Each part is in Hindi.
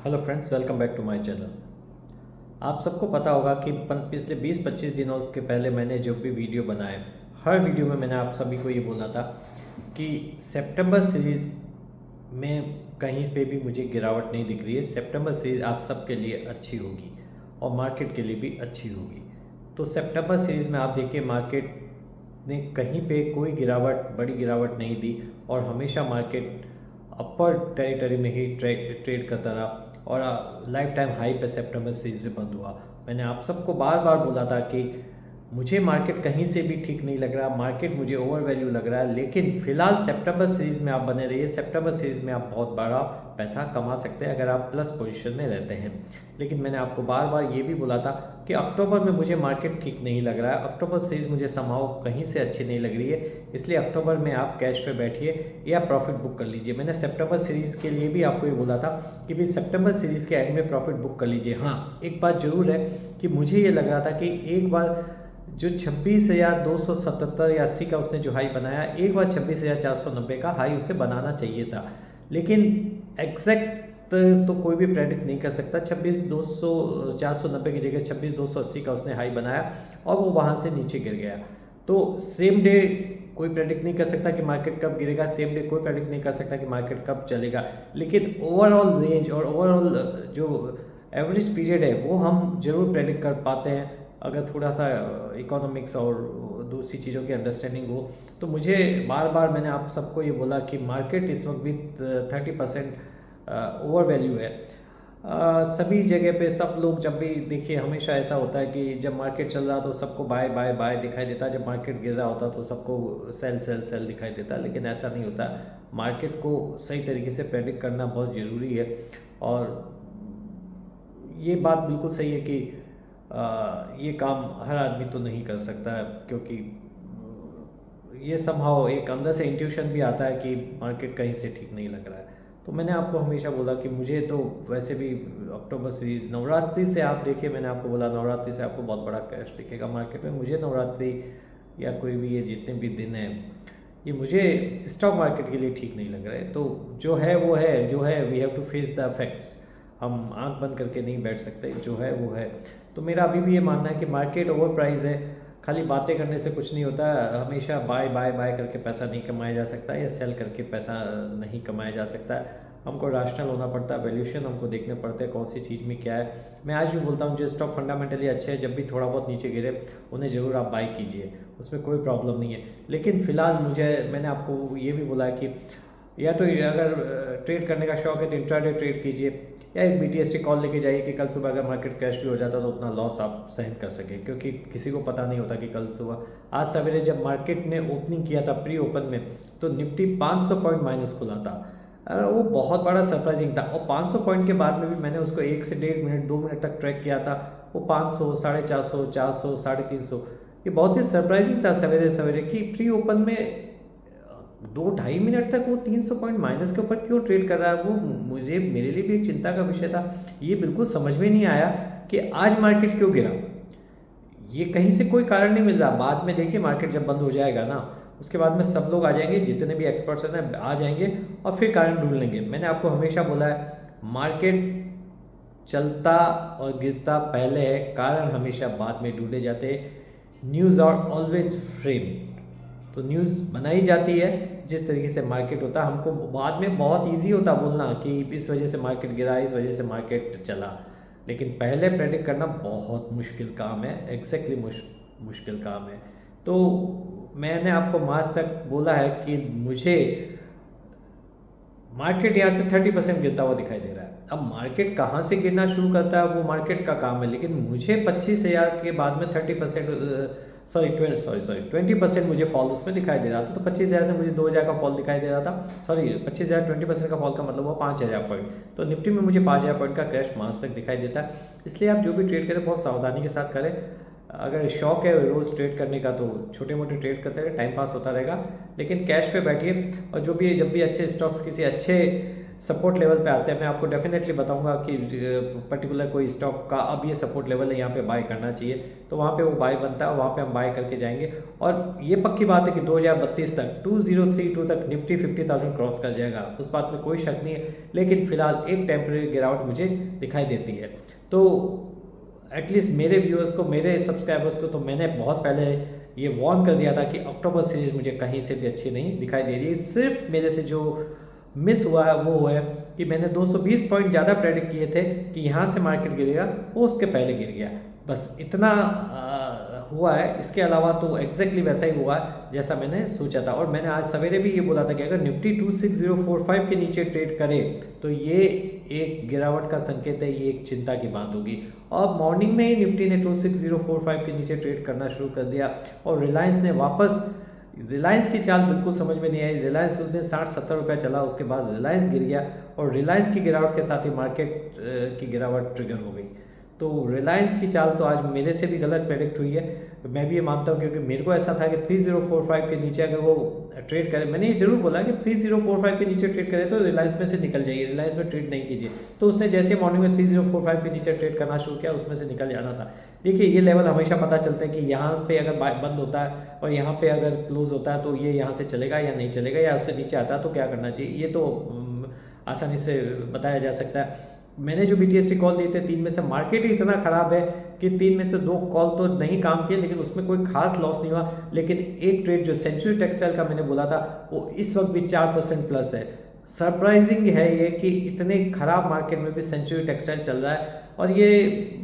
Hello friends, welcome back to my channel. आप सबको पता होगा कि पिछले 20-25 दिनों के पहले मैंने जो भी वीडियो बनाए, हर वीडियो में मैंने आप सभी को ये बोला था कि सितंबर सीरीज़ में कहीं पे भी मुझे गिरावट नहीं दिख रही है। सितंबर सीरीज़ आप सबके लिए अच्छी होगी और मार्केट के लिए भी अच्छी होगी। तो सितंबर सीरीज़ में आप देखिए, मार्केट ने कहीं पे कोई गिरावट, बड़ी गिरावट नहीं दी और हमेशा मार्केट अपर टेरिटरी में ही ट्रेड करता रहा और लाइफ टाइम हाई पे सितंबर सीरीज में बंद हुआ। मैंने आप सबको बार बार बोला था कि मुझे मार्केट कहीं से भी ठीक नहीं लग रहा, मार्केट मुझे ओवर वैल्यू लग रहा है, लेकिन फिलहाल सितंबर सीरीज में आप बने रहिए। सितंबर सीरीज में आप बहुत बड़ा पैसा कमा सकते हैं अगर आप प्लस पोजीशन में रहते हैं। लेकिन मैंने आपको बार बार ये भी बोला था कि अक्टूबर में मुझे मार्केट ठीक नहीं लग रहा है, अक्टूबर सीरीज मुझे समाओ कहीं से अच्छी नहीं लग रही है, इसलिए अक्टूबर में आप कैश पे बैठिए या प्रॉफिट बुक कर लीजिए। मैंने सितंबर सीरीज़ के लिए भी आपको ये बोला था कि भाई सितंबर सीरीज़ के एंड में प्रॉफिट बुक कर लीजिए। हाँ, एक बात ज़रूर है कि मुझे ये लग रहा था कि एक बार जो 26,277 या 80 का उसने जो हाई बनाया, एक बार 26,490 का हाई उसे बनाना चाहिए था, लेकिन एग्जैक्ट तो कोई भी प्रेडिक्ट नहीं कर सकता। 26,490 की जगह 26,280 का उसने हाई बनाया और वो वहाँ से नीचे गिर गया। तो सेम डे कोई प्रेडिक्ट नहीं कर सकता कि मार्केट कब गिरेगा, सेम डे कोई प्रेडिक्ट नहीं कर सकता कि मार्केट कब चलेगा, लेकिन ओवरऑल रेंज और ओवरऑल जो एवरेज पीरियड है वो हम जरूर प्रेडिक्ट कर पाते हैं अगर थोड़ा सा इकोनॉमिक्स और दूसरी चीज़ों की अंडरस्टैंडिंग हो। तो मुझे बार बार मैंने आप सबको ये बोला कि मार्केट इस वक्त भी 30% ओवर वैल्यू है। सभी जगह पे सब लोग जब भी देखिए, हमेशा ऐसा होता है कि जब मार्केट चल रहा तो सबको बाय बाय बाय दिखाई देता है, जब मार्केट गिर रहा होता तो सबको सेल सेल सेल दिखाई देता है, लेकिन ऐसा नहीं होता। मार्केट को सही तरीके से प्रेडिक्ट करना बहुत ज़रूरी है और ये बात बिल्कुल सही है कि ये काम हर आदमी तो नहीं कर सकता है, क्योंकि ये समहाउ एक अंदर से इंट्यूशन भी आता है कि मार्केट कहीं से ठीक नहीं लग रहा है। तो मैंने आपको हमेशा बोला कि मुझे तो वैसे भी अक्टूबर सीरीज, नवरात्रि से आप देखिए, मैंने आपको बोला नवरात्रि से आपको बहुत बड़ा कैश दिखेगा मार्केट में। मुझे नवरात्रि या कोई भी ये जितने भी दिन हैं, ये मुझे स्टॉक मार्केट के लिए ठीक नहीं लग रहा है। तो जो है वो है, जो है we have to face the facts. हम आंख बंद करके नहीं बैठ सकते, जो है वो है। तो मेरा अभी भी ये मानना है कि मार्केट ओवर प्राइस है, खाली बातें करने से कुछ नहीं होता। हमेशा बाय बाय बाय करके पैसा नहीं कमाया जा सकता या सेल करके पैसा नहीं कमाया जा सकता। हमको रैशनल होना पड़ता है, वैल्यूएशन हमको देखने पड़ते हैं कौन सी चीज़ में क्या है। मैं आज भी बोलता हूँ जो स्टॉक फंडामेंटली अच्छे हैं, जब भी थोड़ा बहुत नीचे गिरे उन्हें ज़रूर आप बाय कीजिए, उसमें कोई प्रॉब्लम नहीं है। लेकिन फ़िलहाल मैंने आपको ये भी बोला है कि या तो अगर ट्रेड करने का शौक है तो इंट्राडे ट्रेड कीजिए, या एक BTST कॉल लेके जाइए कि कल सुबह अगर मार्केट क्रैश भी हो जाता तो उतना लॉस आप सहन कर सकें, क्योंकि किसी को पता नहीं होता कि कल सुबह, आज सवेरे जब मार्केट ने ओपनिंग किया था प्री ओपन में, तो निफ्टी 500 पॉइंट माइनस खुला था। वो बहुत बड़ा सरप्राइजिंग था और 500 पॉइंट के बाद में भी मैंने उसको 1 से 1.5 मिनट 2 मिनट तक ट्रैक किया था। वो 500, 450, 400, 350, ये बहुत ही सरप्राइजिंग था सवेरे सवेरे कि प्री ओपन में 2-2.5 मिनट तक वो 300 पॉइंट माइनस के ऊपर क्यों ट्रेड कर रहा है। वो मेरे लिए भी एक चिंता का विषय था। ये बिल्कुल समझ में नहीं आया कि आज मार्केट क्यों गिरा। ये कहीं से कोई कारण नहीं मिल रहा। बाद में देखिए, मार्केट जब बंद हो जाएगा ना, उसके बाद में सब लोग आ जाएंगे, जितने भी एक्सपर्ट्स हैं ना आ जाएंगे और फिर कारण ढूंढ लेंगे। मैंने आपको हमेशा बोला है, मार्केट चलता और गिरता पहले है, कारण हमेशा बाद में ढूंढे जाते हैं। न्यूज़ आर ऑलवेज फ्रेम, तो न्यूज़ बनाई जाती है जिस तरीके से मार्केट होता है। हमको बाद में बहुत इजी होता बोलना कि इस वजह से मार्केट गिरा, इस वजह से मार्केट चला, लेकिन पहले प्रेडिक्ट करना बहुत मुश्किल काम है, एग्जैक्टली मुश्किल काम है। तो मैंने आपको मार्च तक बोला है कि मुझे मार्केट यहाँ से 30% गिरता हुआ दिखाई दे रहा है। अब मार्केट कहाँ से गिरना शुरू करता है वो मार्केट का काम है, लेकिन मुझे 25,000 के बाद में 30% 20% मुझे फॉल उसमें दिखाई दे रहा था। तो 25,000 से मुझे 2,000 का फॉल दिखाई दे रहा था। 25,000 20% का फॉल का मतलब वो 5,000 पॉइंट। तो निफ्टी में मुझे 5,000 पॉइंट का क्रैश मार्च तक दिखाई देता है। इसलिए आप जो भी ट्रेड करें बहुत सावधानी के साथ करें। अगर शौक है रोज़ ट्रेड करने का तो छोटे मोटे ट्रेड करते रहे, टाइम पास होता रहेगा, लेकिन कैश पे बैठिए और जो भी जब भी अच्छे स्टॉक्स किसी अच्छे सपोर्ट लेवल पे आते हैं, मैं आपको डेफिनेटली बताऊंगा कि पर्टिकुलर कोई स्टॉक का अब ये सपोर्ट लेवल है, यहाँ पे बाय करना चाहिए, तो वहाँ पे वो बाय बनता है, वहाँ पे हम बाय करके जाएंगे। और ये पक्की बात है कि 2032 तक 2032 तक निफ्टी 50,000 क्रॉस कर जाएगा, उस बात में कोई शक नहीं है। लेकिन फिलहाल एक टेम्परेरी गिरावट मुझे दिखाई देती है। तो एटलीस्ट मेरे व्यूअर्स को, मेरे सब्सक्राइबर्स को तो मैंने बहुत पहले ये वार्न कर दिया था कि अक्टूबर सीरीज मुझे कहीं से भी अच्छी नहीं दिखाई दे रही है। सिर्फ मेरे से जो मिस हुआ है वो है कि मैंने 220 पॉइंट ज़्यादा प्रेडिक्ट किए थे कि यहाँ से मार्केट गिरेगा, वो उसके पहले गिर गया, बस इतना हुआ है। इसके अलावा तो एग्जैक्टली वैसा ही हुआ जैसा मैंने सोचा था। और मैंने आज सवेरे भी ये बोला था कि अगर निफ्टी 26045 के नीचे ट्रेड करे तो ये एक गिरावट का संकेत है, ये एक चिंता की बात होगी। और मॉर्निंग में ही निफ्टी ने 26045 के नीचे ट्रेड करना शुरू कर दिया और रिलायंस ने वापस, रिलायंस की चाल बिल्कुल समझ में नहीं आई। रिलायंस उस दिन 60-70 रुपये चला, उसके बाद रिलायंस गिर गया और रिलायंस की गिरावट के साथ ही मार्केट की गिरावट ट्रिगर हो गई। तो रिलायंस की चाल तो आज मेरे से भी गलत प्रेडिक्ट हुई है, मैं भी ये मानता हूँ, क्योंकि मेरे को ऐसा था कि 3045 के नीचे अगर वो ट्रेड करे, मैंने ये जरूर बोला कि 3045 के नीचे ट्रेड करे तो रिलायंस में से निकल जाइए, रिलायंस में ट्रेड नहीं कीजिए। तो उसने जैसे मॉर्निंग में 3045 के नीचे ट्रेड करना शुरू किया, उसमें से निकल जाना था। देखिए ये लेवल हमेशा पता चलता है कि यहाँ पे अगर बंद होता है और यहाँ पे अगर क्लोज होता है तो ये यहाँ से चलेगा या नहीं चलेगा, या उससे नीचे आता है तो क्या करना चाहिए, ये तो आसानी से बताया जा सकता है। मैंने जो BTST कॉल दिए थे 3 में से, मार्केट ही इतना ख़राब है कि 3 में से 2 कॉल तो नहीं काम किए, लेकिन उसमें कोई खास लॉस नहीं हुआ। लेकिन एक ट्रेड जो सेंचुरी टेक्सटाइल का मैंने बोला था वो इस वक्त भी 4% प्लस है। सरप्राइजिंग है ये कि इतने ख़राब मार्केट में भी सेंचुरी टेक्सटाइल चल रहा है। और ये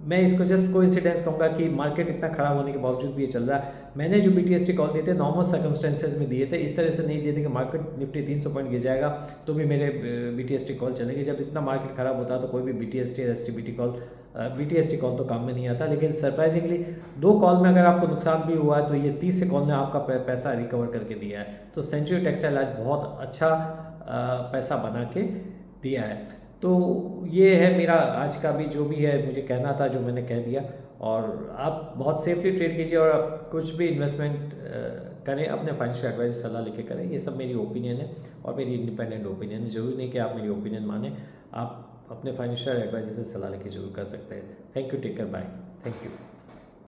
मैं इसको जस्ट कोइंसिडेंस कहूँगा कि मार्केट इतना ख़राब होने के बावजूद भी ये चल रहा है। मैंने जो BTST कॉल दिए थे नॉर्मल सर्कमस्टेंसेज में दिए थे, इस तरह से नहीं दिए थे कि मार्केट निफ्टी 300 पॉइंट गिर जाएगा तो भी मेरे BTST कॉल चलेंगे। जब इतना मार्केट ख़राब होता है तो कोई भी BTST या BTST कॉल तो काम में नहीं आता। लेकिन सरप्राइजिंगली 2 कॉल में अगर आपको नुकसान भी हुआ है तो ये 30 कॉल ने आपका पैसा रिकवर करके दिया है। तो सेंचुरी टेक्सटाइल आज बहुत अच्छा पैसा बना के दिया है। तो ये है मेरा आज का भी जो भी है मुझे कहना था, जो मैंने कह दिया। और आप बहुत सेफली ट्रेड कीजिए और आप कुछ भी इन्वेस्टमेंट करें अपने फाइनेंशियल एडवाइजर सलाह लेके करें। ये सब मेरी ओपिनियन है और मेरी इंडिपेंडेंट ओपिनियन है, जरूरी नहीं कि आप मेरी ओपिनियन माने, आप अपने फाइनेंशियल एडवाइजर से सलाह लेके जरूर कर सकते हैं। Thank you, take care, bye, thank you.